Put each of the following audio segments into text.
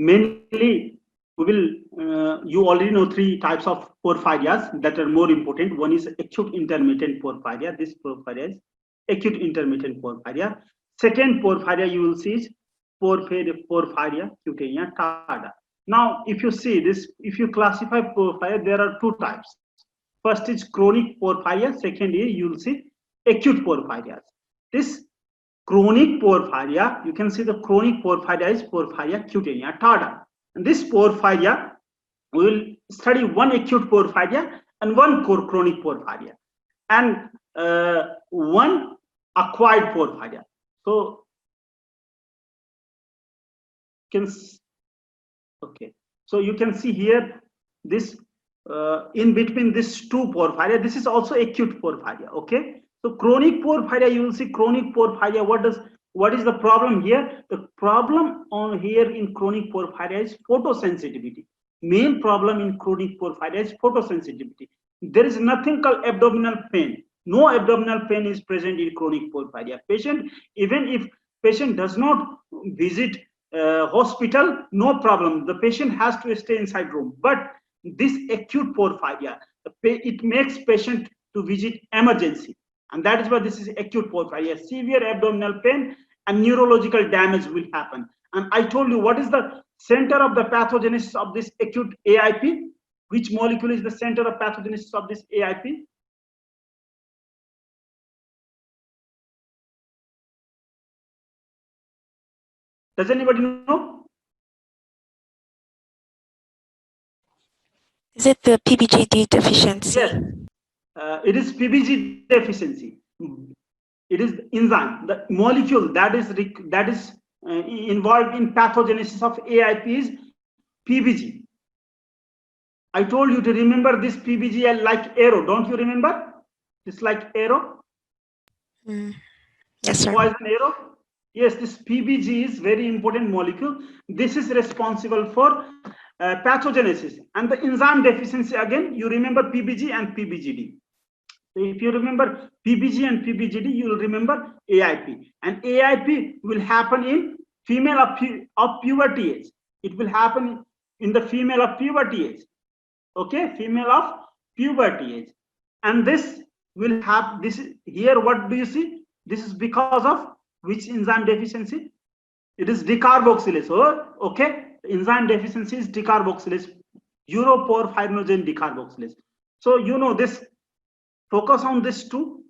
Mainly, we will, you already know three types of porphyrias that are more important. One is acute intermittent porphyria. This porphyria is acute intermittent porphyria. Second porphyria you will see is porphyria cutanea tarda. Now, if you see this, if you classify porphyria, there are two types. First is chronic porphyria. Second is you will see acute porphyrias. This chronic porphyria, you can see the chronic porphyria is porphyria cutanea tarda. And this porphyria, we will study one acute porphyria and one chronic porphyria, and one acquired porphyria. So, okay. So you can see here this in between these two porphyria. This is also acute porphyria. Okay. So chronic porphyria, you will see chronic porphyria. What is the problem here? The problem on here in chronic porphyria is photosensitivity. Main problem in chronic porphyria is photosensitivity. There is nothing called abdominal pain. No abdominal pain is present in chronic porphyria. Patient, even if patient does not visit hospital, no problem. The patient has to stay inside room. But this acute porphyria, it makes patient to visit emergency. And that is why this is acute porphyria. Severe abdominal pain and neurological damage will happen. And I told you what is the center of the pathogenesis of this acute AIP. Which molecule is the center of pathogenesis of this AIP? Does anybody know? Is it the PBGD deficiency? Yes, it is PBG deficiency. It is enzyme, the molecule that is involved in pathogenesis of AIP is PBG. I told you to remember this PBG like arrow. Don't you remember? It's like arrow. Yes, sir. Poison arrow. Yes, this PBG is very important molecule. This is responsible for pathogenesis. And the enzyme deficiency, again, you remember PBG and PBGD. So if you remember PBG and PBGD, you will remember AIP. And AIP will happen in female of puberty age. It will happen in the female of puberty age. Okay, female of puberty age. And this will have this here. What do you see? This is because of which enzyme deficiency? It is decarboxylase. Oh, okay. The enzyme deficiency is decarboxylase, uroporphyrinogen decarboxylase. So you know this. Focus on this too.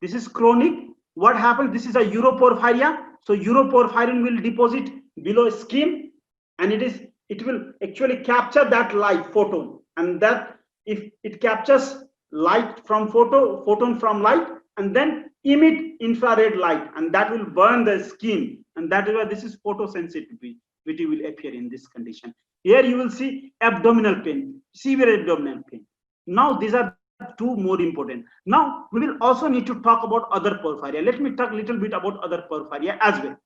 This is chronic. What happens? This is a uroporphyria. So uroporphyrin will deposit below skin, and it will actually capture that light photon, and that if it captures light from photon from light, and then emit infrared light, and that will burn the skin, and that is why this is photosensitivity will appear in this condition. Here you will see abdominal pain, severe abdominal pain. Now these are two more important. Now we will also need to talk about other porphyria. Let me talk a little bit about other porphyria as well.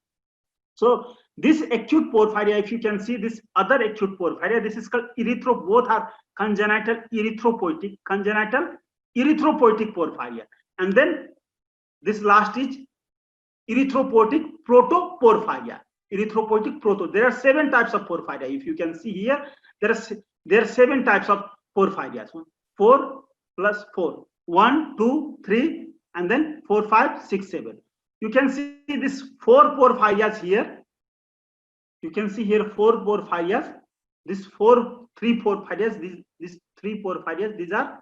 So this acute porphyria, if you can see this other acute porphyria, this is called both are congenital erythropoietic porphyria. And then this last is erythropoietic protoporphyria. Erythropoietic proto. There are 7 types of porphyria. If you can see here, there are 7 types of porphyria. 4 plus 4. 1, 2, 3, and then 4, 5, 6, 7. You can see this 4 porphyrias here. You can see here 4 porphyrias. These 3 porphyrias. These 3 porphyrias. These are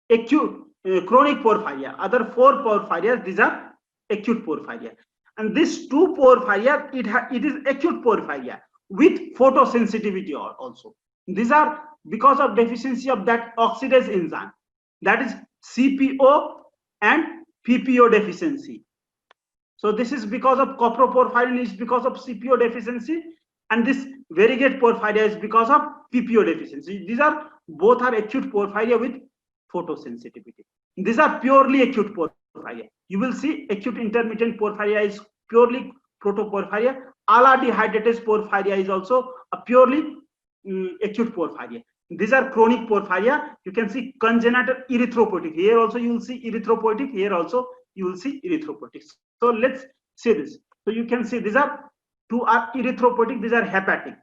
acute chronic porphyria. Other 4 porphyrias. These are acute porphyria. And this 2 porphyria, it is acute porphyria with photosensitivity also. These are because of deficiency of that oxidase enzyme, that is CPO and PPO deficiency. So this is because of coproporphyrin is because of CPO deficiency, and this variegate porphyria is because of PPO deficiency. These are both are acute porphyria with photosensitivity. These are purely acute porphyria. You will see acute intermittent porphyria is purely protoporphyria. Aldehydatase porphyria is also a purely acute porphyria. These are chronic porphyria. You can see congenital erythropoietic. Here also you will see erythropoietic. Here also you will see erythropoietic. So let's see this. So you can see these are 2 are erythropoietic. These are hepatic.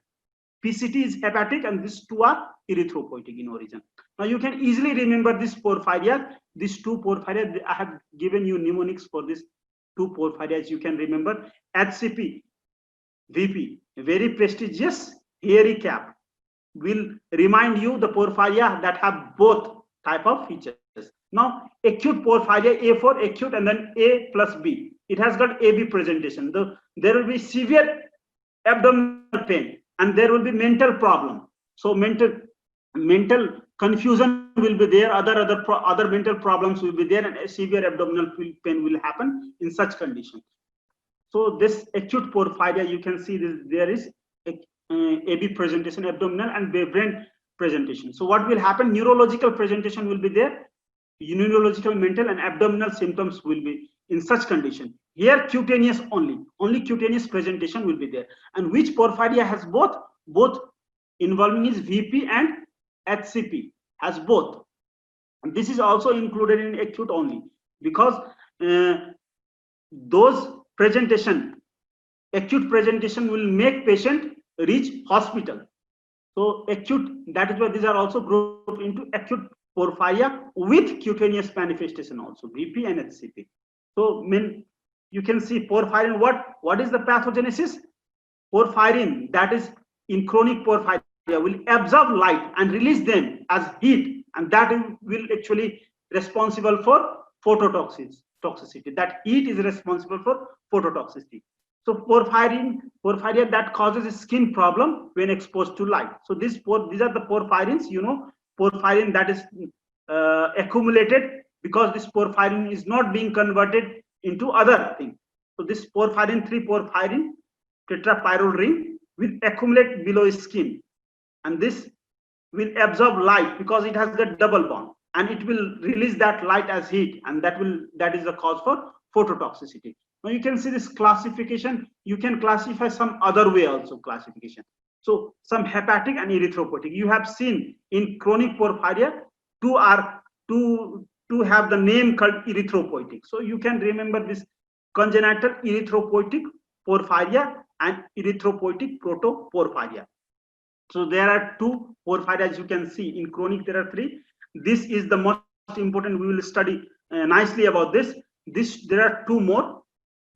PCT is hepatic, and these two are erythropoietic in origin. Now you can easily remember this porphyria. These two porphyria, I have given you mnemonics for this two porphyrias. You can remember HCP, VP, very prestigious hairy cap, will remind you the porphyria that have both type of features. Now acute porphyria, A for acute and then A plus B. It has got AB presentation. There will be severe abdominal pain and there will be mental problem. So mental confusion will be there, other mental problems will be there, and a severe abdominal pain will happen in such condition. So this acute porphyria, you can see this, there is AB presentation, abdominal and brain presentation. So what will happen? Neurological presentation will be there, neurological, mental and abdominal symptoms will be in such condition. Here cutaneous only cutaneous presentation will be there. And which porphyria has both involving is VP and HCP, has both. And this is also included in acute only, because those acute presentation will make patient reach hospital. So acute, that is why these are also grouped into acute porphyria with cutaneous manifestation also, VP and HCP. So you can see porphyrin, what is the pathogenesis? Porphyrin, that is in chronic porphyria, will absorb light and release them as heat, and that will actually responsible for phototoxicity. That heat is responsible for phototoxicity. So porphyria that causes a skin problem when exposed to light. So these are the porphyrins. You know, porphyrin that is accumulated because this porphyrin is not being converted into other thing. So this porphyrin, 3-porphyrin tetrapyrrole ring will accumulate below skin, and this will absorb light because it has the double bond, and it will release that light as heat, and that is the cause for phototoxicity. Now you can see this classification. You can classify some other way also classification. So some hepatic and erythropoietic. You have seen in chronic porphyria, two have the name called erythropoietic. So you can remember this congenital erythropoietic porphyria and erythropoietic protoporphyria. So there are two porphyrias you can see. In chronic there are three. This is the most important. We will study nicely about this. There are two more.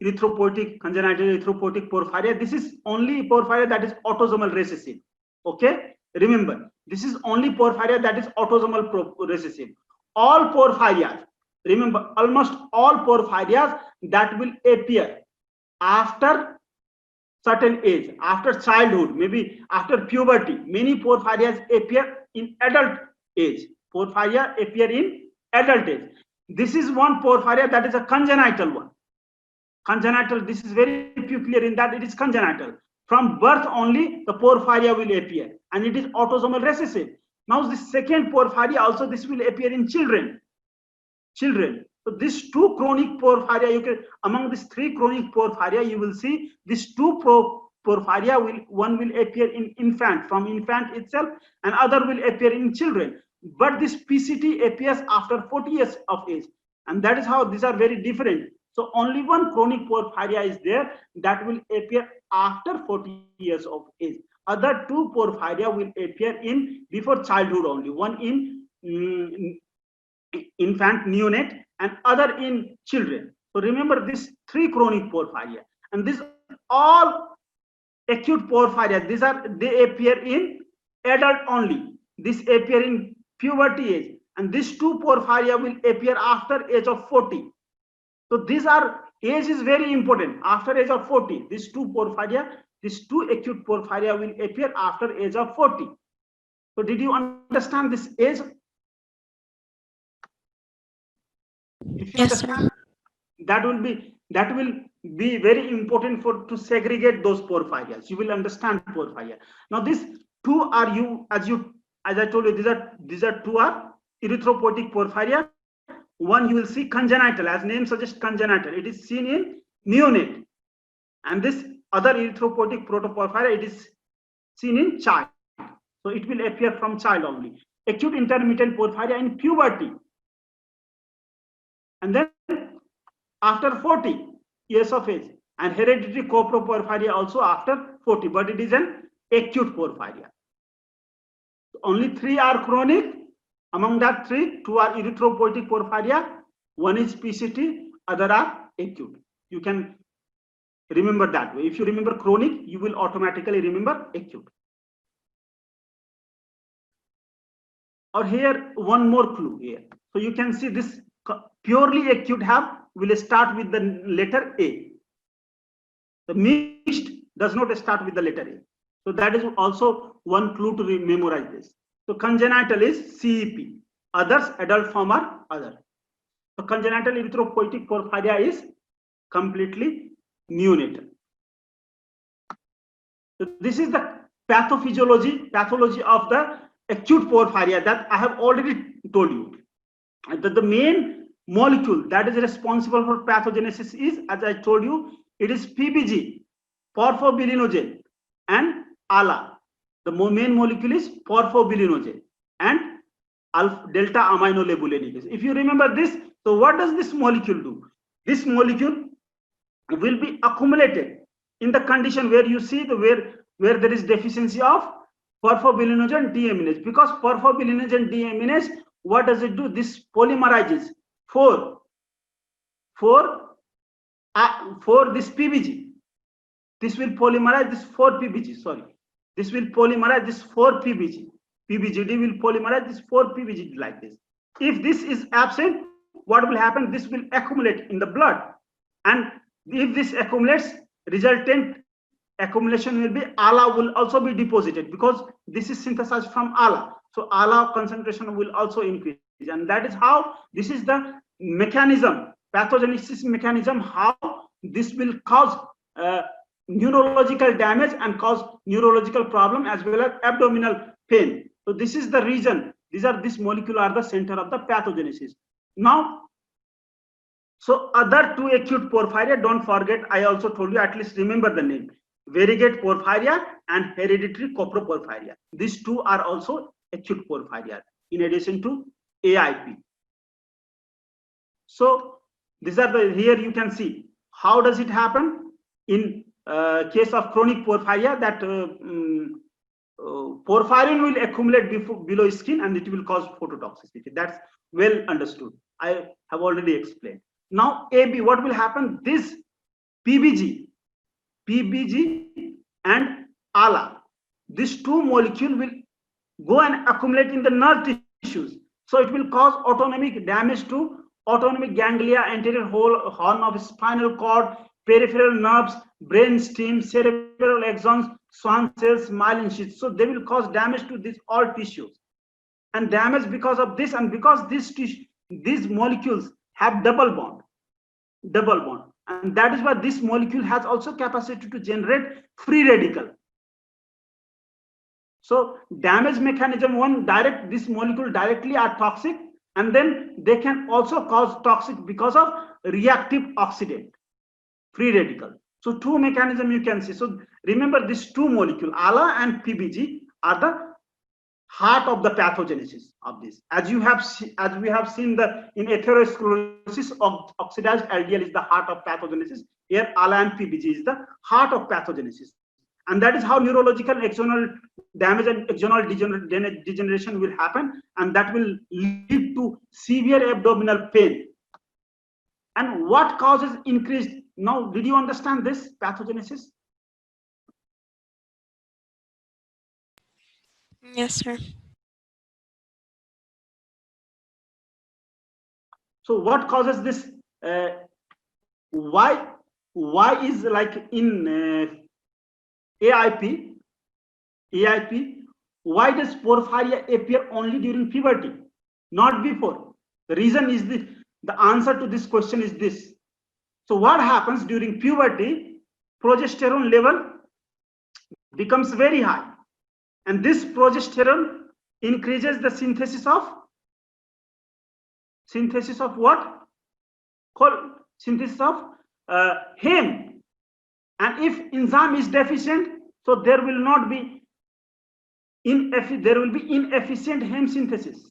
Erythropoietic, congenital erythropoietic porphyria. This is only porphyria that is autosomal recessive. Okay, remember, this is only porphyria that is autosomal recessive. All porphyrias, remember, almost all porphyrias that will appear after certain age, after childhood, maybe after puberty. Many porphyrias appear in adult age. Porphyria appear in adult age. This is one porphyria that is a congenital one. Congenital, this is very peculiar in that it is congenital. From birth only the porphyria will appear, and it is autosomal recessive. Now the second porphyria also, this will appear in children. So these two chronic porphyria, among these three chronic porphyria, you will see these two porphyria one will appear in infant, from infant itself, and other will appear in children. But this PCT appears after 40 years of age, and that is how these are very different. So only one chronic porphyria is there that will appear after 40 years of age. Other two porphyria will appear in before childhood only. One in infant, neonate, and other in children. So remember these three chronic porphyria, and these all acute porphyria. They appear in adult only. This appear in puberty age, and these two porphyria will appear after age of 40. So age is very important. After age of 40, these two acute porphyria will appear after age of 40. So did you understand this age? If you Yes, understand, that will be very important to segregate those porphyrias. You will understand porphyria. Now these two are as I told you, these are two are erythropoietic porphyria. One you will see congenital, as name suggests, congenital. It is seen in neonate, and this other erythropoietic protoporphyria, it is seen in child. So it will appear from child only. Acute intermittent porphyria in puberty, and then after 40 years of age, and hereditary coproporphyria also after 40, but it is an acute porphyria. Only 3 are chronic. Among that 3, 2 are erythropoietic porphyria, 1 is PCT, other are acute. You can remember that way. If you remember chronic, you will automatically remember acute. Or here, one more clue here. So you can see this purely acute will start with the letter A. The mixed does not start with the letter A. So that is also one clue to memorize this. So congenital is CEP. Others, adult form are other. So congenital erythropoietic porphyria is completely neonatal. So this is the pathology of the acute porphyria that I have already told you. That the main molecule that is responsible for pathogenesis is, as I told you, it is PBG, porphobilinogen, and ALA. The main molecule is porphobilinogen and delta aminolabulinic. If you remember this, so what does this molecule do? This molecule will be accumulated in the condition where you see where there is deficiency of porphobilinogen deaminase. Because porphobilinogen deaminase, what does it do? This polymerizes for this PBG. This will polymerize this 4-PBG. Sorry, this will polymerize this 4-PBG. PBGD will polymerize this 4-PBG like this. If this is absent, what will happen? This will accumulate in the blood, and if this accumulates, resultant accumulation will be ALA will also be deposited, because this is synthesized from ALA. So ALA concentration will also increase, and that is how this is the mechanism, pathogenesis mechanism, how this will cause neurological damage and cause neurological problem as well as abdominal pain. So this is the reason. This molecule are the center of the pathogenesis. Now, so other 2 acute porphyria, don't forget, I also told you, at least remember the name: variegate porphyria and hereditary coproporphyria. These 2 are also acute porphyria in addition to AIP. So these are the, here you can see how does it happen in case of chronic porphyria, that porphyrin will accumulate below skin and it will cause phototoxicity. That's well understood. I have already explained. Now AB, what will happen? This PBG and ALA, these 2 molecules will go and accumulate in the nerve tissues. So it will cause autonomic damage to autonomic ganglia, anterior horn of spinal cord, peripheral nerves, brain stem, cerebral axons, Schwann cells, myelin sheaths. So they will cause damage to these all tissues, and damage because of this, and because these molecules have double bond, and that is why this molecule has also capacity to generate free radical. So damage mechanism 1, direct, this molecule directly are toxic, and then they can also cause toxic because of reactive oxidant, free radical. So 2 mechanism you can see. So remember, these 2 molecule, ALA and PBG, are the heart of the pathogenesis of this. As we have seen in atherosclerosis, oxidized LDL is the heart of pathogenesis. Here ALA and PBG is the heart of pathogenesis, and that is how neurological axonal damage and axonal degeneration will happen, and that will lead to severe abdominal pain. And what causes increased? Now, did you understand this pathogenesis? Yes, sir. So what causes this? Why is like in AIP, why does porphyria appear only during puberty, not before? The reason is the answer to this question is this. So what happens during puberty? Progesterone level becomes very high, and this progesterone increases the synthesis of what? Synthesis of heme. And if enzyme is deficient, so there will not be inefficient heme synthesis.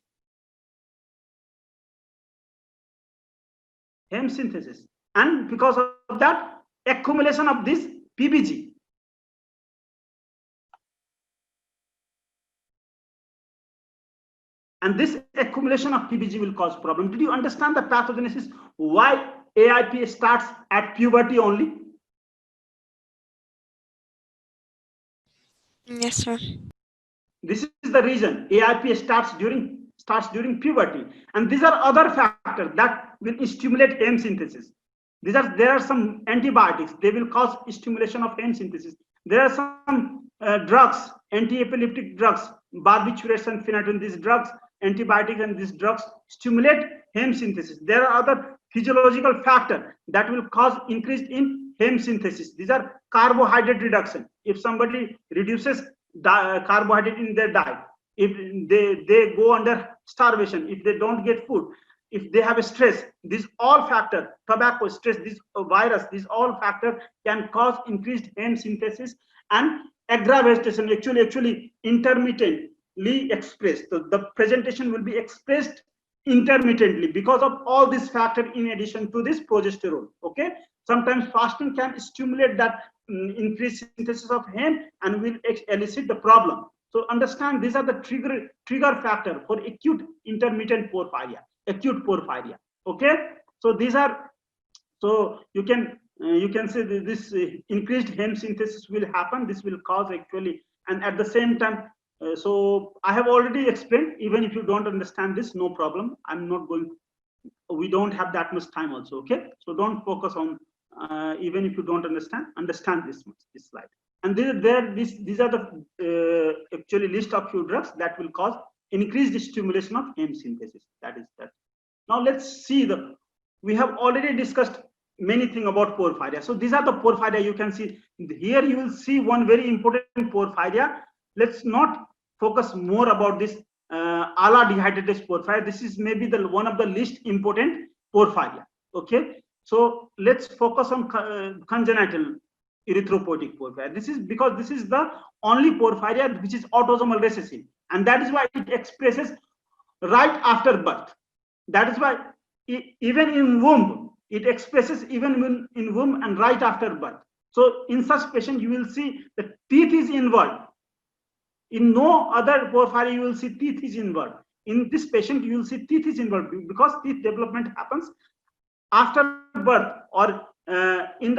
And because of that, accumulation of this PBG. And this accumulation of PBG will cause problem. Did you understand the pathogenesis? Why AIP starts at puberty only? Yes, sir. This is the reason AIP starts during puberty. And these are other factors that will stimulate heme synthesis. There are some antibiotics. They will cause stimulation of heme synthesis. There are some drugs, anti-epileptic drugs, barbiturates and phenytoin. These drugs, antibiotics, and these drugs stimulate heme synthesis. There are other physiological factors that will cause increase in heme synthesis. These are carbohydrate reduction. If somebody reduces carbohydrate in their diet, if they go under starvation, if they don't get food, if they have a stress, these all factors, tobacco, stress, this virus, these all factors can cause increased heme synthesis and aggravation, actually intermittently expressed. So the presentation will be expressed intermittently because of all these factors in addition to this progesterone. Okay, sometimes fasting can stimulate that increased synthesis of heme and will elicit the problem. So understand, these are the trigger factor for acute intermittent porphyria, acute porphyria. Okay, so these are, so you can say this increased heme synthesis will happen. This will cause actually, and at the same time, so I have already explained. Even if you don't understand this, no problem. I'm not going. We don't have that much time also. Okay, so don't focus on. Even if you don't understand this much, this slide. And these are the actually list of few drugs that will cause increased stimulation of heme synthesis. That is that. Now let's see we have already discussed many things about porphyria. So these are the porphyria. You can see here, you will see one very important porphyria. Let's not focus more about this ALA dehydratase porphyria. This is maybe one of the least important porphyria. Okay, so let's focus on congenital erythropoietic porphyria. This is because this is the only porphyria which is autosomal recessive, and that is why it expresses right after birth. That is why even in womb, it expresses even in womb and right after birth. So in such patient, you will see the teeth is inward. In no other porphyria, you will see teeth is inward. In this patient, you will see teeth is inward because teeth development happens after birth, or when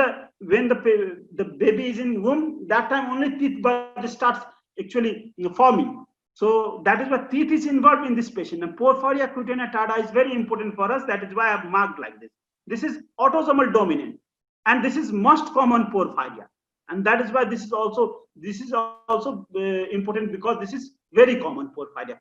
the baby is in womb. That time only teeth bud starts actually forming. So that is why teeth is involved in this patient. And porphyria cutanea tarda is very important for us. That is why I have marked like this. This is autosomal dominant, and this is most common porphyria. And that is why this is also important, because this is very common porphyria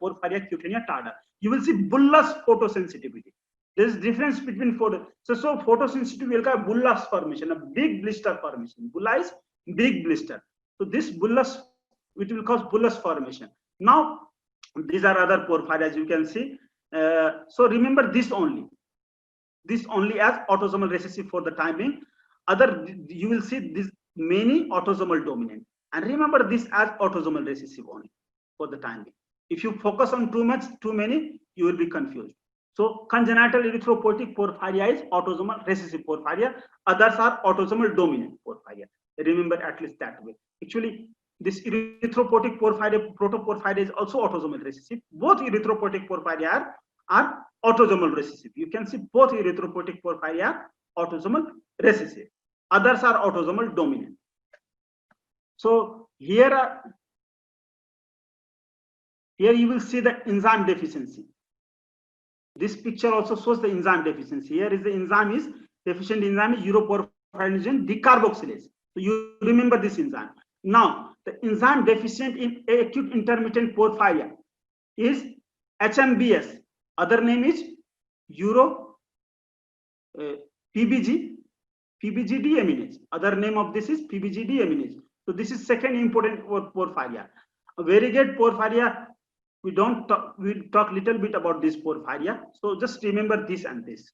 cutanea tarda. You will see bullous photosensitivity. There is difference between so photosensitivity will have bullous formation, a big blister formation. Bulla is big blister. So this bullous, which will cause bullous formation. Now these are other porphyrias you can see. So remember this only as autosomal recessive for the time being. Other, you will see this many autosomal dominant, and remember this as autosomal recessive only for the time being. If you focus on too many, you will be confused. So congenital erythropoietic porphyria is autosomal recessive porphyria. Others are autosomal dominant porphyria. Remember at least that way. Actually, this erythropoietic porphyria, protoporphyria is also autosomal recessive. Both erythropoietic porphyria are autosomal recessive. You can see both erythropoietic porphyria are autosomal recessive. Others are autosomal dominant. So here you will see the enzyme deficiency. This picture also shows the enzyme deficiency. Here is the enzyme is deficient enzyme is uroporphyrin decarboxylase. So you remember this enzyme. Now the enzyme deficient in acute intermittent porphyria is HMBS. Other name is PBG deaminase. Other name of this is PBG deaminase. So this is second important porphyria. A variegate porphyria, we talk little bit about this porphyria. So just remember this and this.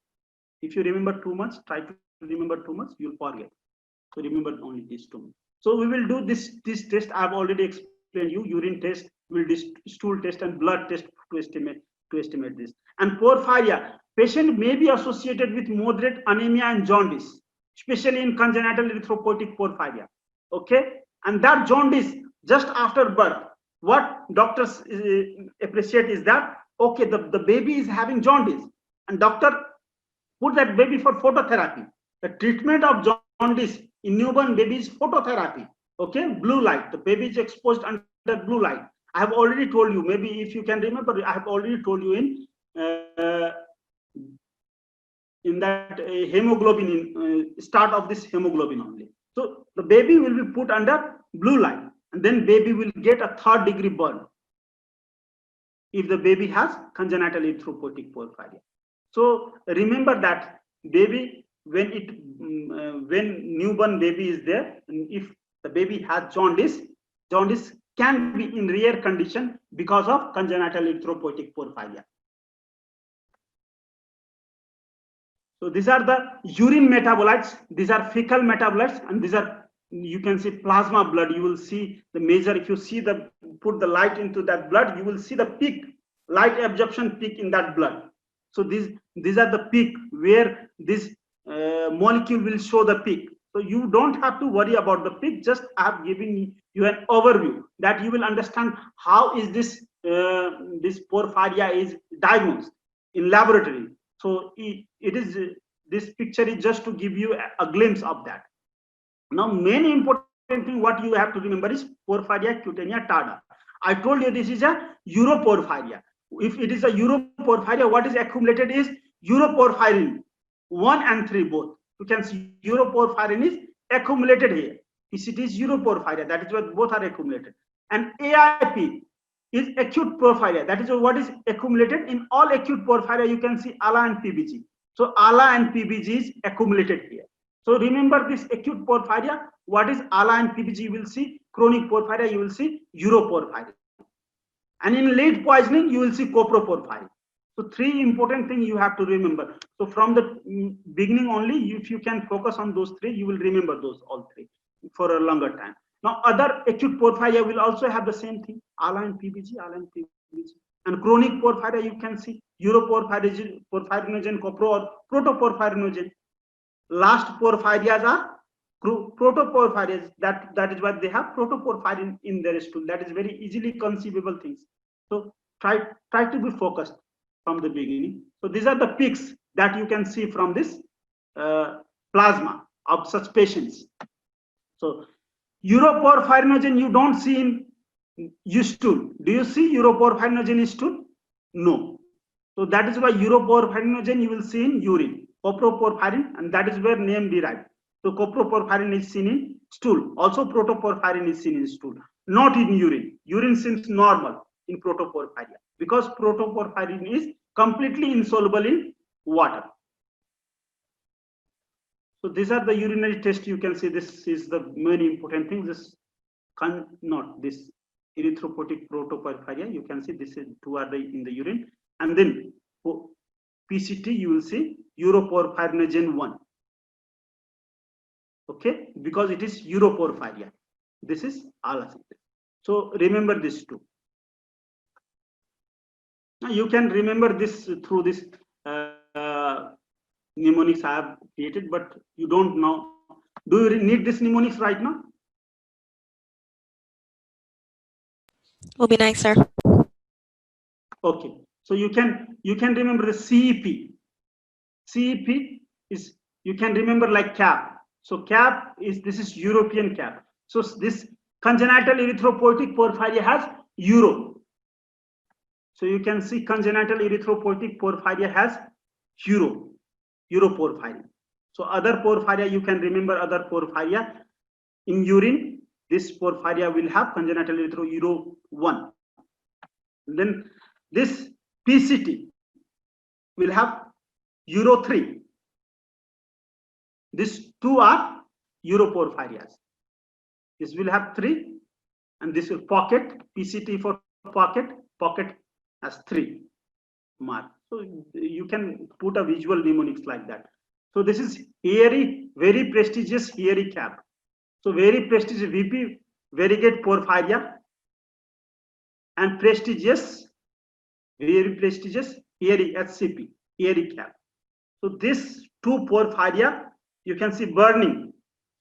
If you remember too much, try to remember too much, you'll forget. So remember only these two. So we will do this test. I've already explained you. Urine test, we'll do stool test and blood test to estimate this. And porphyria, patient may be associated with moderate anemia and jaundice, especially in congenital erythropoietic porphyria. Okay, and that jaundice just after birth, what doctors appreciate is that okay, the baby is having jaundice, and doctor put that baby for phototherapy. The treatment of jaundice in newborn baby is phototherapy. Okay, blue light. The baby is exposed under blue light. I have already told you. Maybe if you can remember, I have already told you in that hemoglobin start of this hemoglobin only. So the baby will be put under blue light, and then baby will get a 3rd-degree burn if the baby has congenital erythropoietic porphyria. So remember that baby, when newborn baby is there, and if the baby has jaundice, jaundice can be in rare condition because of congenital erythropoietic porphyria. So these are the urine metabolites, these are fecal metabolites, and these are, you can see plasma blood. You will see the major, if you see the, put the light into that blood, you will see the peak, light absorption peak in that blood. So these are the peak where this molecule will show the peak. So you don't have to worry about the peak, just I have given you an overview that you will understand how is this this porphyria is diagnosed in laboratory. So it is, this picture is just to give you a glimpse of that. Now, main important thing what you have to remember is porphyria cutanea tarda. I told you this is a uroporphyria. If it is a uroporphyria, what is accumulated is uroporphyrin 1 and 3 both. You can see uroporphyrin is accumulated here. PCT is uroporphyria, that is why both are accumulated. And AIP is acute porphyria, that is what is accumulated in all acute porphyria. You can see ALA and PBG. So ALA and PBG is accumulated here. So remember this acute porphyria, what is ALA and PBG, you will see chronic porphyria, you will see uroporphyria. And in lead poisoning, you will see coproporphyria. So 3 important things you have to remember. So from the beginning only, if you can focus on those 3, you will remember those all 3 for a longer time. Now, other acute porphyria will also have the same thing, ALA and PBG, ALA and PBG. And chronic porphyria, you can see uroporphyrinogen, copro or protoporphyrinogen. Last porphyrias are protoporphyrias. That is why they have protoporphyrin in their stool. That is very easily conceivable things. So try to be focused from the beginning. So these are the peaks that you can see from this plasma of such patients. So uroporphyrinogen you don't see in stool. Do you see uroporphyrinogen in stool? No. So that is why uroporphyrinogen you will see in urine, coproporphyrin, and that is where name derived. So coproporphyrin is seen in stool. Also protoporphyrin is seen in stool, not in urine. Urine seems normal in protoporphyria because protoporphyrin is completely insoluble in water. So these are the urinary tests. You can see this is the main important thing. This not this erythropoietic protoporphyria. You can see this is 2 are in the urine, and then PCT you will see uroporphyrinogen 1. Okay, because it is uroporphyria. This is ALA. So remember this too. Now you can remember this through this mnemonics I have created, but you don't know. Do you need this mnemonics right now? Will be nice, sir. Okay, so you can remember the CEP. CEP is, you can remember like CAP. So CAP is, this is European CAP. So this congenital erythropoietic porphyria has Euro. So you can see congenital erythropoietic porphyria has uroporphyria. So other porphyria, you can remember other porphyria in urine. This porphyria will have congenital erythro 1. And then this PCT will have Euro 3. These 2 are uroporphyrias. This will have 3, and this will pocket, PCT for pocket has 3 mark. So you can put a visual mnemonics like that. So this is hairy, very prestigious hairy cap. So very prestigious VP, variegate porphyria, and prestigious, very prestigious hairy HCP, hairy cap. So this 2 porphyria, you can see burning.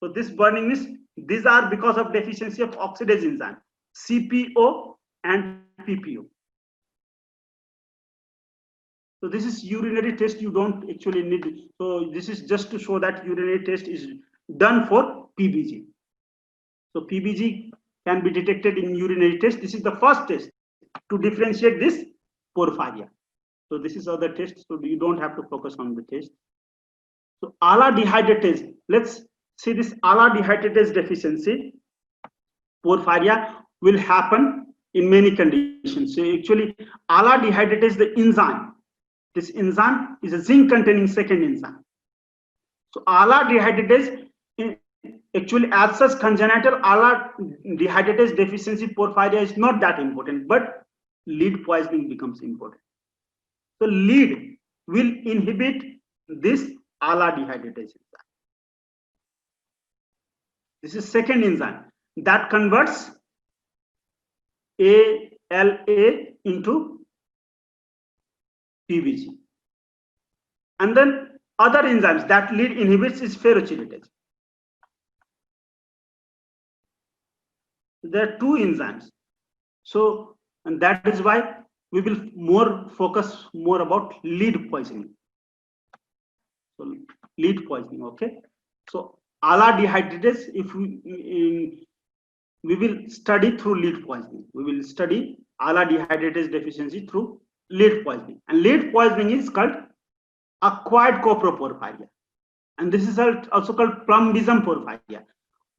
So this burning is, these are because of deficiency of oxidase enzyme, CPO and PPO. So this is urinary test. You don't actually need. So this is just to show that urinary test is done for PBG. So PBG can be detected in urinary test. This is the first test to differentiate this porphyria. So this is other test. So you don't have to focus on the test. So ALA dehydratase. Let's see this ALA dehydratase deficiency. Porphyria will happen in many conditions. So actually, ALA dehydratase, the enzyme. This enzyme is a zinc-containing second enzyme. So ALA dehydratase, actually, as such, congenital ALA dehydratase deficiency porphyria is not that important, but lead poisoning becomes important. So lead will inhibit this ALA dehydratase enzyme. This is second enzyme that converts ALA into PBG. And then other enzymes that lead inhibits is ferrochelatase. There are two enzymes. So, and that is why we will focus more about lead poisoning. So lead poisoning, okay. So ALA dehydratase, if we will study through lead poisoning. We will study ALA dehydratase deficiency through lead poisoning. And lead poisoning is called acquired coproporphyria. And this is also called plumbism porphyria.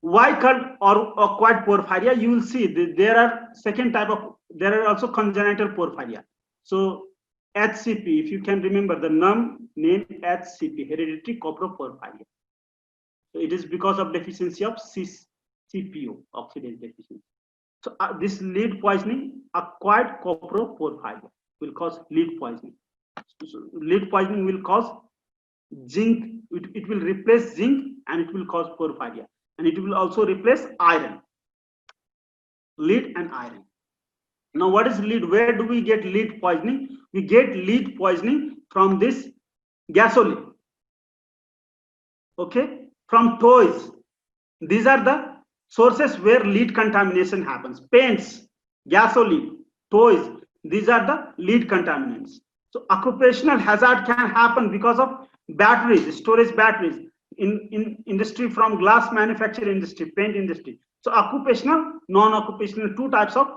Why called or acquired porphyria? You will see there are second type of, there are also congenital porphyria. So HCP, if you can remember the name HCP, hereditary coproporphyria. So it is because of deficiency of CPO, oxidase deficiency. So this lead poisoning, acquired coproporphyria, will cause lead poisoning. So lead poisoning will cause zinc, it will replace zinc and it will cause porphyria. And it will also replace iron, lead and iron. Now what is lead? Where do we get lead poisoning? We get lead poisoning from this gasoline, okay, from toys. These are the sources where lead contamination happens. Paints, gasoline, toys, these are the lead contaminants. So occupational hazard can happen because of batteries, storage batteries, in industry, from glass manufacturing industry, paint industry. So occupational, non-occupational, two types of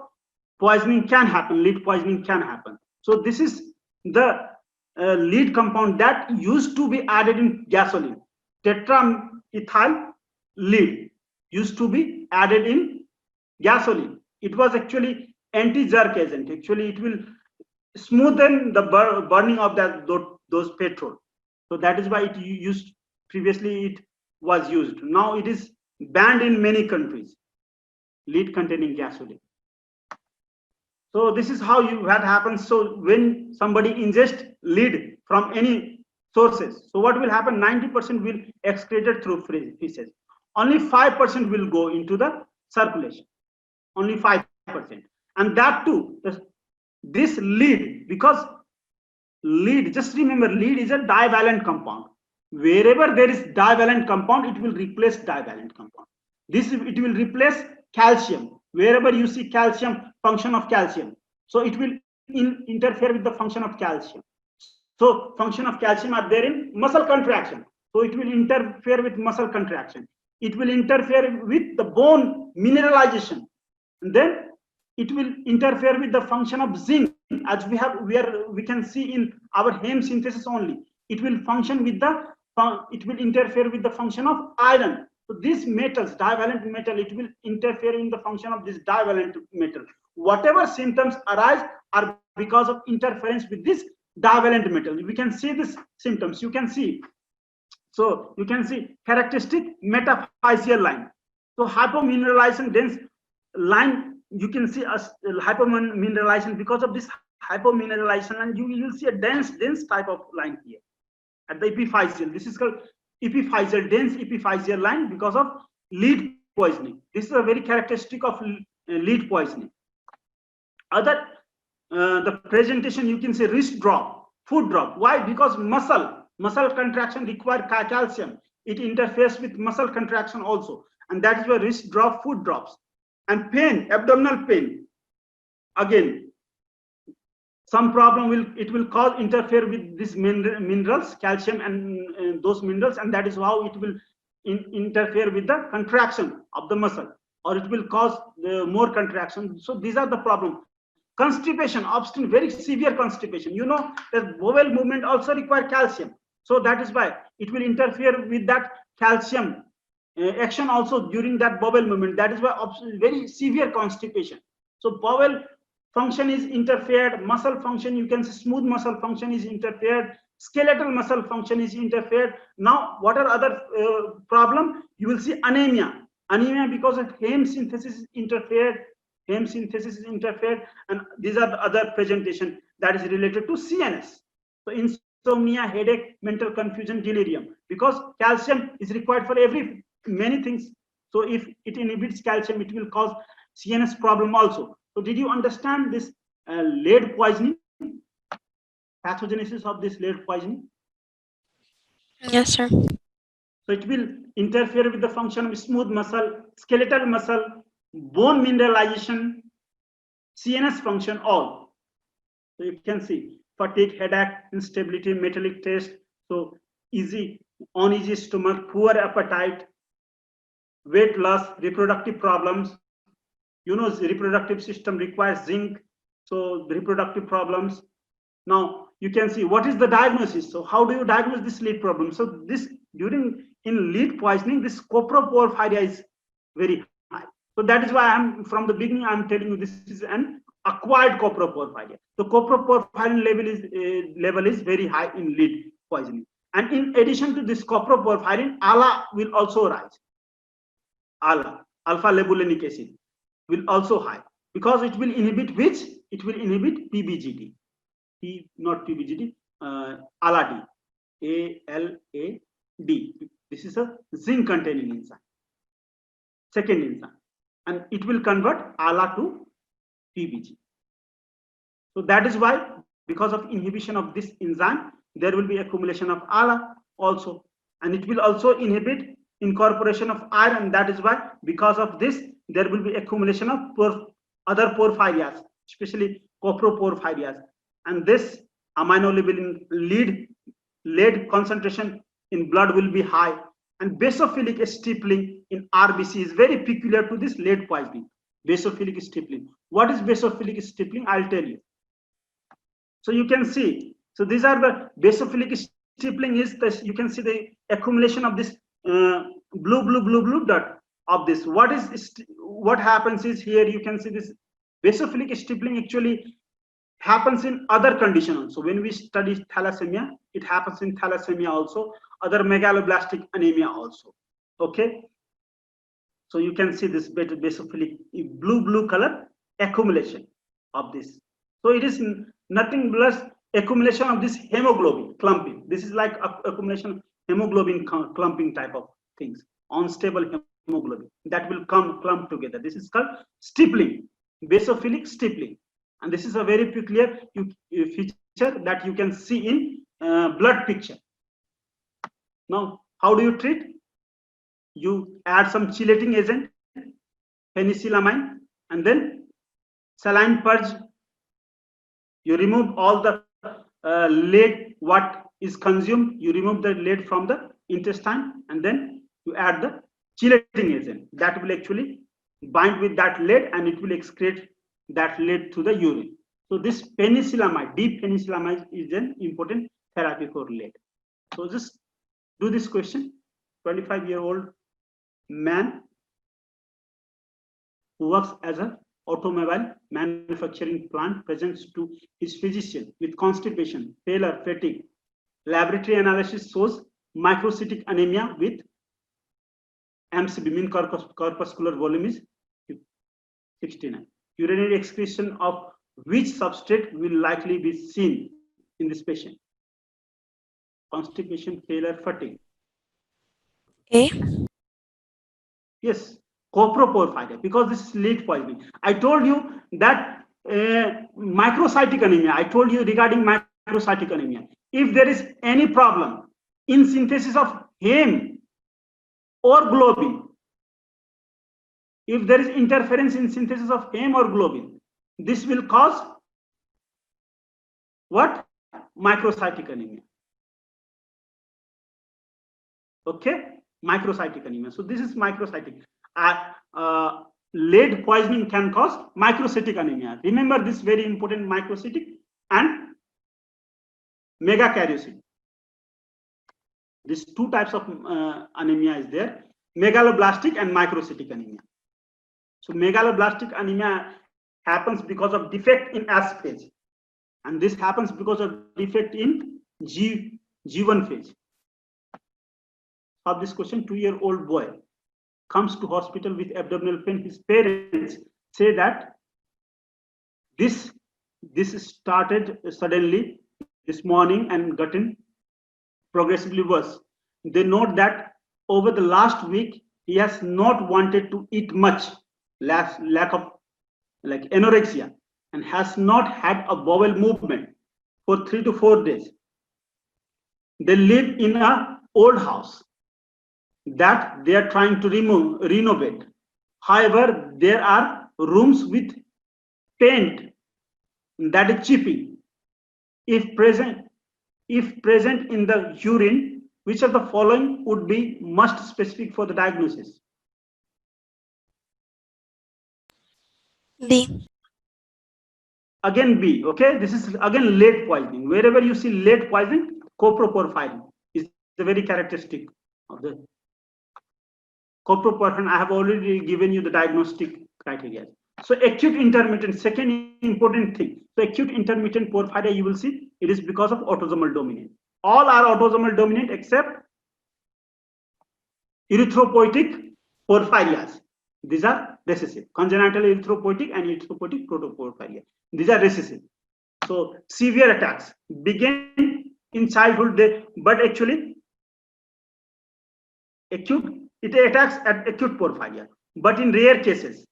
poisoning can happen, lead poisoning can happen. So this is the lead compound that used to be added in gasoline. Tetramethyl lead used to be added in gasoline. It was actually anti-jerk agent. Actually, it will smoothen the burning of those petrol. So that is why it used, previously it was used. Now it is banned in many countries, lead containing gasoline. So this is how that happens. So when somebody ingests lead from any sources, so what will happen? 90% will excreted through feces. Only 5% will go into the circulation. Only 5%. And that too, this lead, because lead, just remember, lead is a divalent compound. Wherever there is divalent compound, it will replace divalent compound. It will replace calcium. Wherever you see calcium, function of calcium, so it will interfere with the function of calcium. So function of calcium are there in muscle contraction. So it will interfere with muscle contraction. It will interfere with the bone mineralization. And then it will interfere with the function of zinc, as we can see in our heme synthesis only. It will function with it will interfere with the function of iron. So these metals, divalent metal, it will interfere in the function of this divalent metal. Whatever symptoms arise are because of interference with this divalent metal. We can see these symptoms. You can see. So you can see characteristic metaphyseal line. So hypomineralization dense line, you can see a hypomineralization. Because of this hypomineralization, and you will see a dense type of line here at the epiphyseal. This is called epiphyseal, dense epiphyseal line, because of lead poisoning. This is a very characteristic of lead poisoning. The presentation, you can see wrist drop, foot drop. Why? Because muscle contraction require calcium. It interferes with muscle contraction also, and that is why wrist drop, foot drops. And pain, abdominal pain, again some problem will cause interfere with these minerals, calcium and those minerals, and that is how it will interfere with the contraction of the muscle, or it will cause more contraction. So these are the problem. Constipation, obstinate, very severe constipation. You know that bowel movement also require calcium, so that is why it will interfere with that calcium action also during that bowel movement. That is why very severe constipation. So bowel function is interfered, muscle function, you can say smooth muscle function is interfered, skeletal muscle function is interfered. Now what are other problem? You will see anemia. Anemia because of heme synthesis is interfered, and these are the other presentation that is related to CNS. So insomnia, headache, mental confusion, delirium, because calcium is required for many things. So if it inhibits calcium, it will cause CNS problem also. So did you understand this lead poisoning, pathogenesis of this lead poisoning? Yes, sir. So it will interfere with the function of smooth muscle, skeletal muscle, bone mineralization, CNS function, all. So you can see fatigue, headache, instability, metallic taste, so uneasy stomach, poor appetite, weight loss, reproductive problems. You know, the reproductive system requires zinc, so reproductive problems. Now you can see what is the diagnosis. So how do you diagnose this lead problem? So this in lead poisoning, this coproporphyria is very high. So that is why from the beginning I'm telling you this is an acquired coproporphyria. The coproporphyrin level is very high in lead poisoning. And in addition to this coproporphyrin, ALA will also rise. ALA, alpha libulinic acid, will also high, because it will inhibit which? It will inhibit PBGD. Not PBGD, ALA-D, ALA-D. This is a zinc containing enzyme, second enzyme, and it will convert ALA to PBG. So that is why, because of inhibition of this enzyme, there will be accumulation of ALA also, and it will also inhibit incorporation of iron. That is why, because of this, there will be accumulation of other porphyrias, especially coproporphyrias, and this aminolibulin lead concentration in blood will be high, and basophilic stippling in RBC is very peculiar to this lead poisoning. Basophilic stippling. What is basophilic stippling? I'll tell you. So you can see. So these are the basophilic stippling is this. You can see the accumulation of this blue dot of this. What happens is, here you can see this basophilic stippling actually happens in other conditions. So when we study thalassemia, it happens in thalassemia also, other megaloblastic anemia also. Okay. So you can see this basophilic blue color accumulation of this. So it is nothing but accumulation of this hemoglobin clumping. This is like accumulation of hemoglobin clumping type of things, unstable hemoglobin that will clump together. This is called stippling, basophilic stippling, and this is a very peculiar feature that you can see in blood picture. Now, how do you treat? You add some chelating agent, penicillamine, and then saline purge. You remove all the lead what is consumed. You remove the lead from the intestine, and then you add the chelating agent that will actually bind with that lead, and it will excrete that lead to the urine. So this penicillamide, deep penicillamide, is an important therapy for lead. So just do this question. 25-year-old man who works as an automobile manufacturing plant presents to his physician with constipation, pallor, fatigue. Laboratory analysis shows microcytic anemia with MCV, mean corpuscular volume is 69. Urinary excretion of which substrate will likely be seen in this patient? Constipation, pallor, fatigue. A. Yes, coproporphyria, because this is lead poisoning. I told you that microcytic anemia. I told you regarding microcytic anemia. If there is any problem in synthesis of heme or globin, if there is interference in synthesis of heme or globin, this will cause what? Microcytic anemia. Okay, microcytic anemia. So this is microcytic. Lead poisoning can cause microcytic anemia. Remember this very important: microcytic and megakaryocytic. These two types of anemia is there: megaloblastic and microcytic anemia. So megaloblastic anemia happens because of defect in S phase, and this happens because of defect in G1 phase. Of this question, 2-year-old boy comes to hospital with abdominal pain. His parents say that this started suddenly this morning and gotten progressively worse. They note that over the last week he has not wanted to eat much, lack of like anorexia, and has not had a bowel movement for 3 to 4 days. They live in an old house that they are trying to renovate. However, there are rooms with paint that is chipping. If present in the urine, which of the following would be most specific for the diagnosis? B. Again B. Okay, this is again lead poisoning. Wherever you see lead poisoning, coproporphyrin is the very characteristic of the coproporphyrin. I have already given you the diagnostic criteria. So acute intermittent, second important thing. So acute intermittent porphyria, you will see it is because of autosomal dominant. All are autosomal dominant except erythropoietic porphyrias. These are recessive. Congenital erythropoietic and erythropoietic protoporphyria. These are recessive. So severe attacks begin in childhood, but actually it attacks at acute porphyria. But in rare cases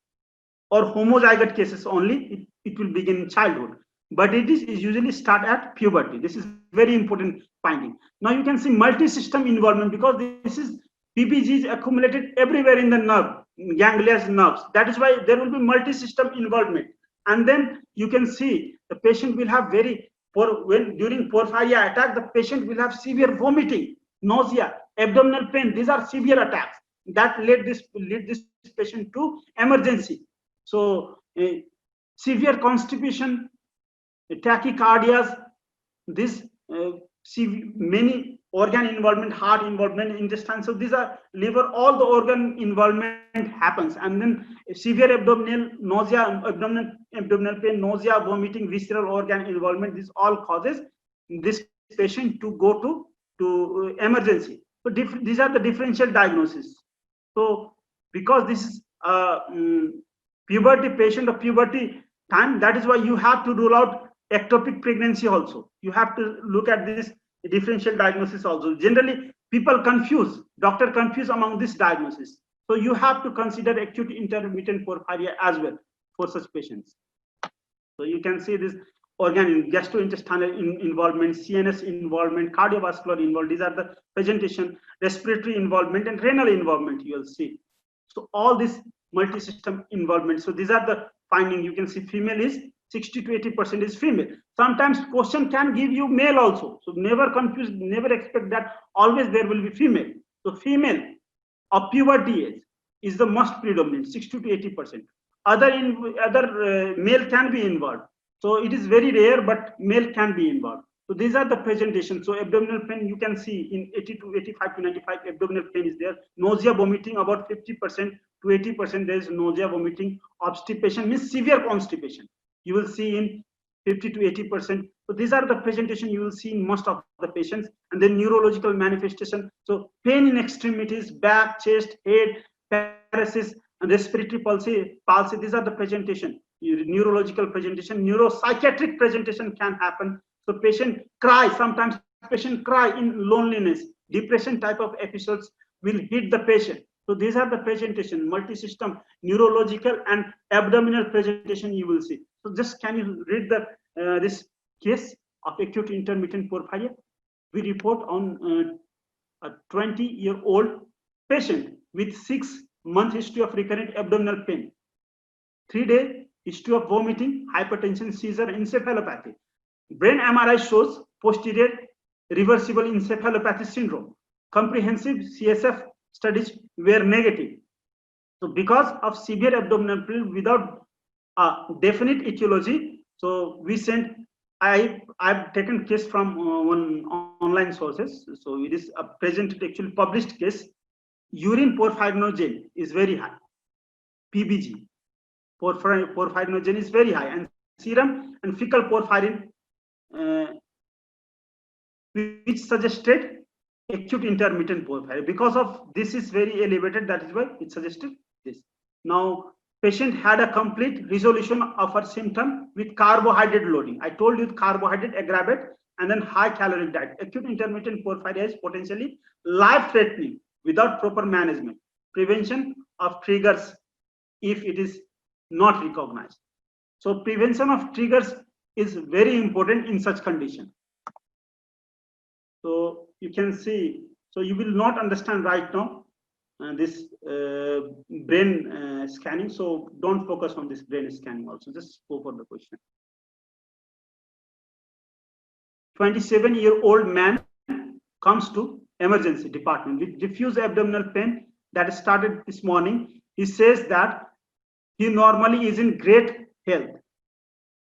or homozygote cases only, it will begin in childhood. But it is usually start at puberty. This is very important finding. Now you can see multi-system involvement, because this is PBG is accumulated everywhere in the nerve, ganglion nerves. That is why there will be multi-system involvement. And then you can see the patient will have during porphyria attack, the patient will have severe vomiting, nausea, abdominal pain. These are severe attacks that lead this patient to emergency. So severe constipation, tachycardias, this many organ involvement, heart involvement, intestine. So these are liver, all the organ involvement happens. And then severe abdominal nausea, abdominal pain, nausea, vomiting, visceral organ involvement. This all causes this patient to go to emergency. So these are the differential diagnosis. So because this is puberty patient of puberty time, that is why you have to rule out ectopic pregnancy also. You have to look at this differential diagnosis also. Generally people doctor confuse among this diagnosis. So you have to consider acute intermittent porphyria as well for such patients. So you can see this organ gastrointestinal involvement, CNS involvement, cardiovascular involvement. These are the presentation, respiratory involvement and renal involvement you will see. So all this multi-system involvement. So these are the finding. You can see female is 60 to 80% is female. Sometimes question can give you male also. So never confuse, never expect that always there will be female. So female of puberty age is the most predominant, 60 to 80%. Other male can be involved. So it is very rare, but male can be involved. So these are the presentations. So abdominal pain, you can see in 80 to 85 to 95, abdominal pain is there. Nausea, vomiting, about 50% to 80% there is nausea, vomiting. Obstipation means severe constipation. You will see in 50 to 80%. So these are the presentation you will see in most of the patients. And then neurological manifestation. So pain in extremities, back, chest, head, paresis, and respiratory palsy. These are the presentation. Neurological presentation, neuropsychiatric presentation can happen. So patient cry, sometimes patient cry in loneliness, depression type of episodes will hit the patient. So these are the presentation, multi-system, neurological and abdominal presentation you will see. So just can you read this case of acute intermittent porphyria? We report on a 20-year-old patient with 6-month history of recurrent abdominal pain, 3-day history of vomiting, hypertension, seizure, encephalopathy. Brain MRI shows posterior reversible encephalopathy syndrome. Comprehensive CSF studies were negative. So because of severe abdominal pain without a definite etiology, so we sent, I've taken case from one online sources. So it is a present actually published case. Urine porphyrinogen is very high. PBG, porphyrinogen is very high, and serum and fecal porphyrin, which suggested acute intermittent porphyria. Because of this is very elevated, that is why it suggested this. Now patient had a complete resolution of her symptom with carbohydrate loading. I told you carbohydrate aggravate and then high caloric diet. Acute intermittent porphyria is potentially life threatening without proper management. Prevention of triggers if it is not recognized. So prevention of triggers is very important in such condition. So you can see, so you will not understand right now this brain scanning. So don't focus on this brain scanning also, just go for the question. 27-year-old man comes to emergency department with diffuse abdominal pain that started this morning. He says that he normally is in great health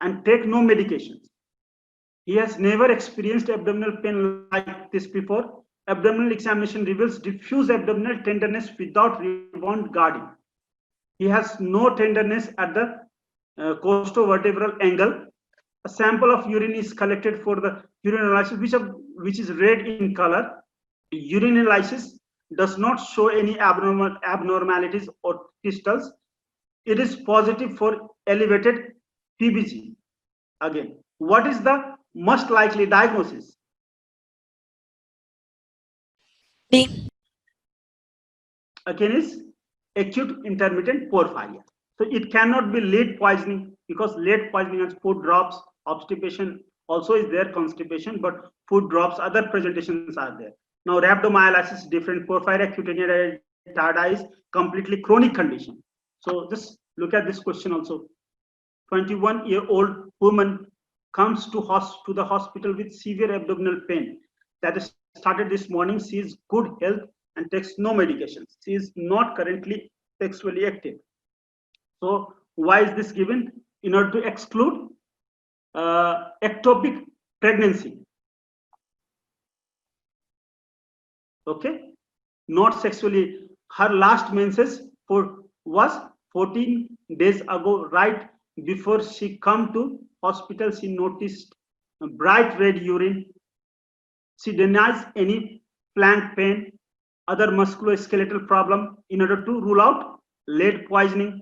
and take no medications. He has never experienced abdominal pain like this before. Abdominal examination reveals diffuse abdominal tenderness without rebound guarding. He has no tenderness at the costovertebral angle. A sample of urine is collected for the urine analysis, which is red in color. Urine analysis does not show any abnormalities or crystals. It is positive for elevated PBG. Again, what is the most likely diagnosis? B. Again is acute intermittent porphyria. So it cannot be lead poisoning, because lead poisoning has food drops, obstipation also is there, constipation, but food drops, other presentations are there. Now rhabdomyolysis different, porphyria cutaneous tarda is completely chronic condition. So just look at this question also. 21-year-old woman comes to the hospital with severe abdominal pain that is started this morning. She is good health and takes no medications. She is not currently sexually active. So why is this given? In order to exclude ectopic pregnancy. Okay, not sexually. Her last menses was 14 days ago. Right before she come to hospital, she noticed bright red urine. She denies any flank pain, other musculoskeletal problem in order to rule out lead poisoning.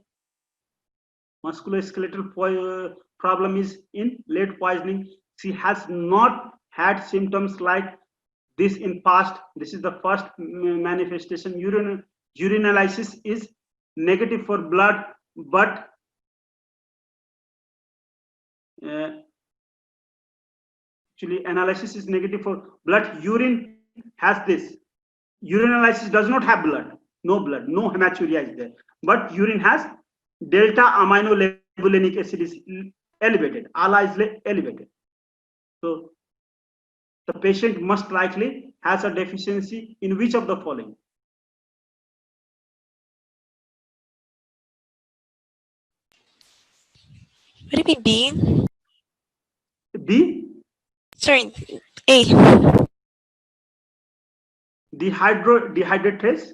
Musculoskeletal problem is in lead poisoning. She has not had symptoms like this in past. This is the first manifestation. Urine analysis is negative for blood, but actually analysis is negative for blood. Urine has this. Urine analysis does not have blood, no hematuria is there, but urine has delta aminolevulinic acid is elevated, ALA is elevated. So the patient most likely has a deficiency in which of the following? Would it be B? B? Sorry, A. Dehydratase?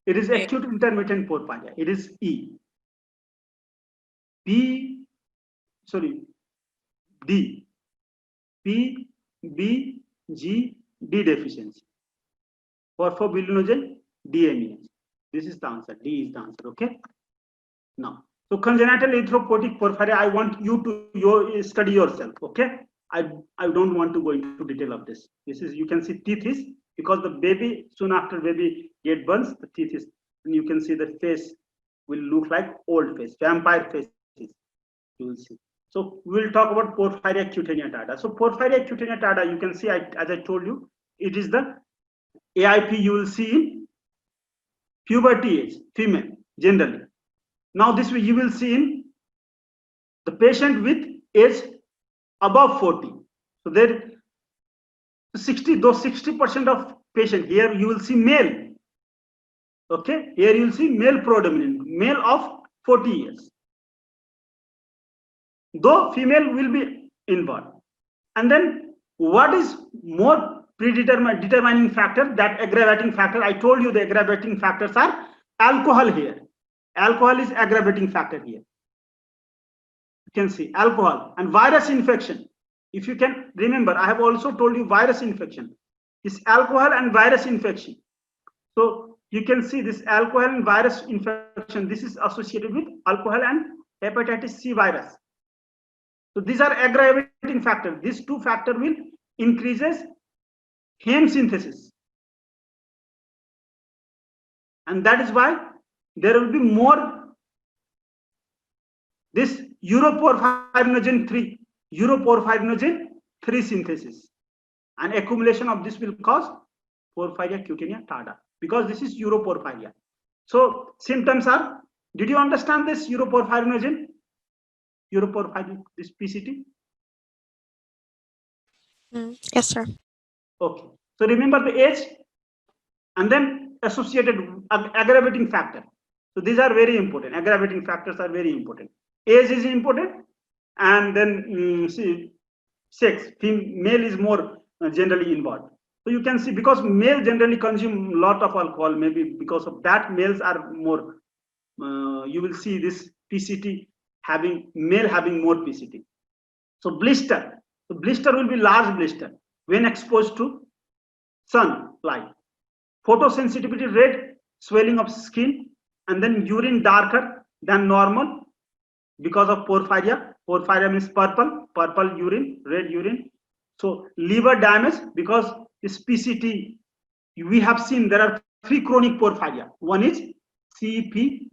It is acute intermittent porphyria. It is E. B, sorry, D. P, B, G, D deficiency. Porphobilinogen, DMEH. This is the answer. D is the answer. Okay. Now, so congenital erythropoietic porphyria, I want you to study yourself. Okay. I don't want to go into detail of this. This is, you can see teeth is, because the baby, soon after baby get burns, the teeth is, and you can see the face will look like old face, vampire faces. You will see. So we will talk about porphyria cutanea tarda. So porphyria cutanea tarda, you can see, as I told you, it is the AIP you will see in puberty age, female generally. Now this way you will see in the patient with age above 40. So there 60% of patient here you will see male. Okay, here you will see male predominant, male of 40 years. Though female will be invert. And then what is more determining factor, that aggravating factor? I told you the aggravating factors are alcohol here. Alcohol is aggravating factor here. You can see alcohol and virus infection. If you can remember, I have also told you virus infection. It's alcohol and virus infection. So you can see this alcohol and virus infection. This is associated with alcohol and hepatitis C virus. So these are aggravating factors. These two factors will increases heme synthesis. And that is why there will be more this uroporphyrinogen 3 synthesis. And accumulation of this will cause porphyria cutanea tarda, because this is uroporphyria. So symptoms are, did you understand this uroporphyrinogen? Uroporphyria, this PCT? Yes, sir. Okay. So remember the age and then associated aggravating factor. So these are very important. Aggravating factors are very important. Age is important, and then see, sex. Male is more generally involved. So you can see, because male generally consume a lot of alcohol, maybe because of that males are more. You will see this PCT male having more PCT. So blister. So blister will be large blister when exposed to sunlight. Photosensitivity, red, swelling of skin, and then urine darker than normal because of porphyria. Porphyria means purple urine, red urine. So liver damage, because this PCT, we have seen there are 3 chronic porphyria. One is CEP,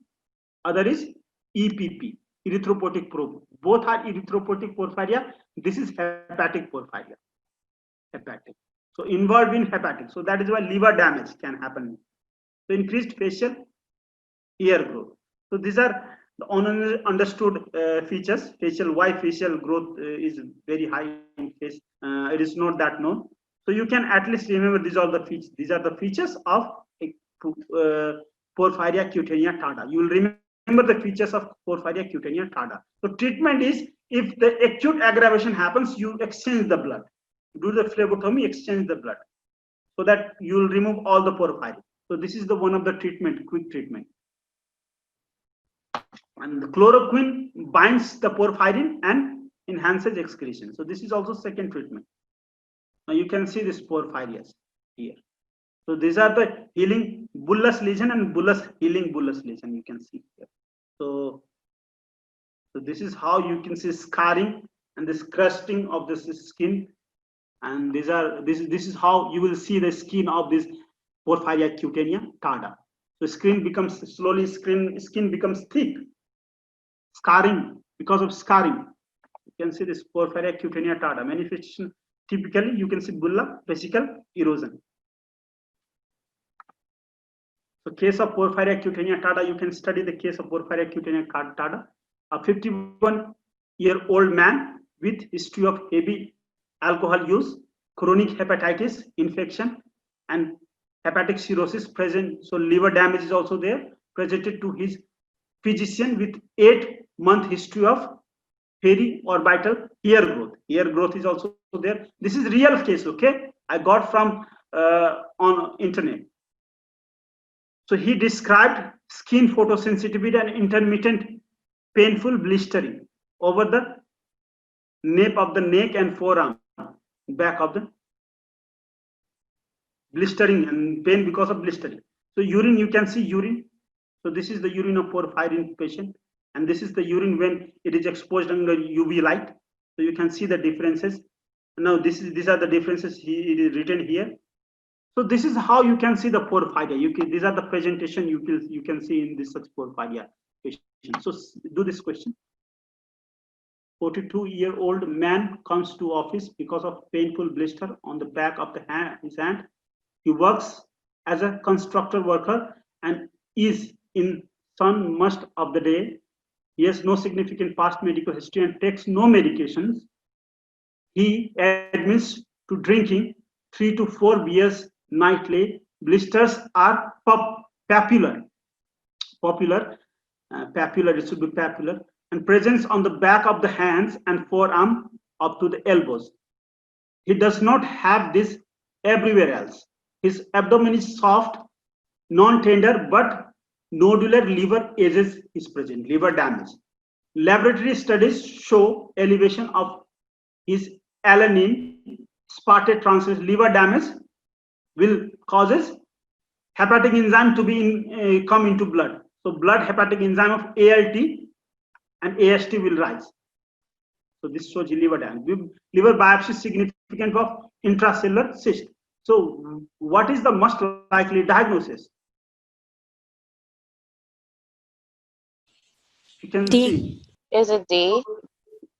other is EPP, erythropoietic probe. Both are erythropoietic porphyria. This is hepatic porphyria. Hepatic. So involved in hepatic. So that is why liver damage can happen. So increased facial ear growth. So these are the understood features. Why facial growth is very high in face. It is not that known. So you can at least remember these are the features. These are the features of porphyria cutanea tarda. You will remember the features of porphyria cutanea tarda. So treatment is, if the acute aggravation happens, you exchange the blood. Do the phlebotomy, exchange the blood, so that you will remove all the porphyria. So this is the one of the treatment, quick treatment. And the chloroquine binds the porphyrin and enhances excretion. So this is also second treatment. Now you can see this porphyria here. So these are the healing bullous lesion and healing bullous lesion. You can see here. So this is how you can see scarring and this crusting of this skin. And this is how you will see the skin of this porphyria cutanea tarda. So skin becomes thick, scarring because of scarring. You can see this porphyria cutanea tarda manifestation. Typically, you can see bulla vesicle erosion. So case of porphyria cutanea tarda, you can study the case of porphyria cutanea tarda. A 51-year-old man with history of heavy alcohol use, chronic hepatitis infection, and hepatic cirrhosis present. So liver damage is also there, presented to his physician with 8-month history of periorbital ear growth. Ear growth is also there. This is real case, okay? I got from on internet. So he described skin photosensitivity and intermittent painful blistering over the nape of the neck and forearm, back of the blistering and pain because of blistering. So urine, you can see urine. So this is the urine of porphyrin patient, and this is the urine when it is exposed under UV light. So you can see the differences. Now these are the differences. It is written here. So this is how you can see the porphyria. These are the presentation you can see in this such porphyria patient. So do this question. 42-year-old man comes to office because of painful blister on the back of his hand. He works as a constructor worker and is in son most of the day. He has no significant past medical history and takes no medications. He admits to drinking 3 to 4 beers nightly. Blisters are papular. Papular, it should be papular, and presence on the back of the hands and forearm up to the elbows. He does not have this everywhere else. His abdomen is soft, non-tender, but nodular liver edges is present, liver damage. Laboratory studies show elevation of his alanine, spartate transferase. Liver damage will causes hepatic enzyme to be come into blood. So blood hepatic enzyme of ALT and AST will rise. So this shows liver damage. Liver biopsy is significant of intracellular cyst. So what is the most likely diagnosis? You can D. see. Is it D?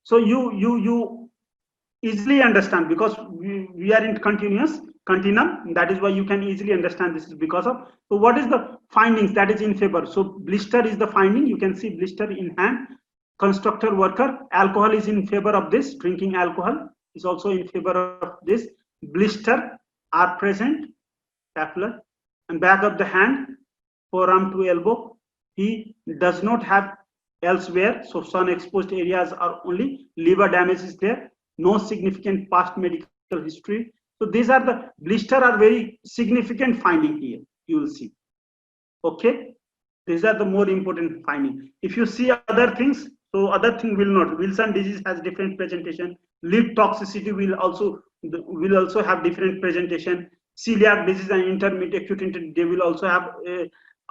So you easily understand, because we are in continuum. That is why you can easily understand this is because of. So what is the findings that is in favor? So blister is the finding. You can see blister in hand. Constructor worker, alcohol is in favor of this. Drinking alcohol is also in favor of this. Blister are present, papular, and back of the hand, forearm to elbow. He does not have elsewhere. So sun exposed areas are only. Liver damage is there. No significant past medical history. So these are the blister are very significant finding here. You will see. Okay, these are the more important finding. If you see other things, so other thing will not. Wilson disease has different presentation. Lead toxicity will also have different presentation. Celiac disease and intermediate acute, they will also have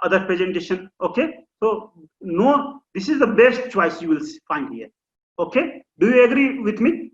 other presentation. Okay, so no, this is the best choice you will find here. Okay, do you agree with me?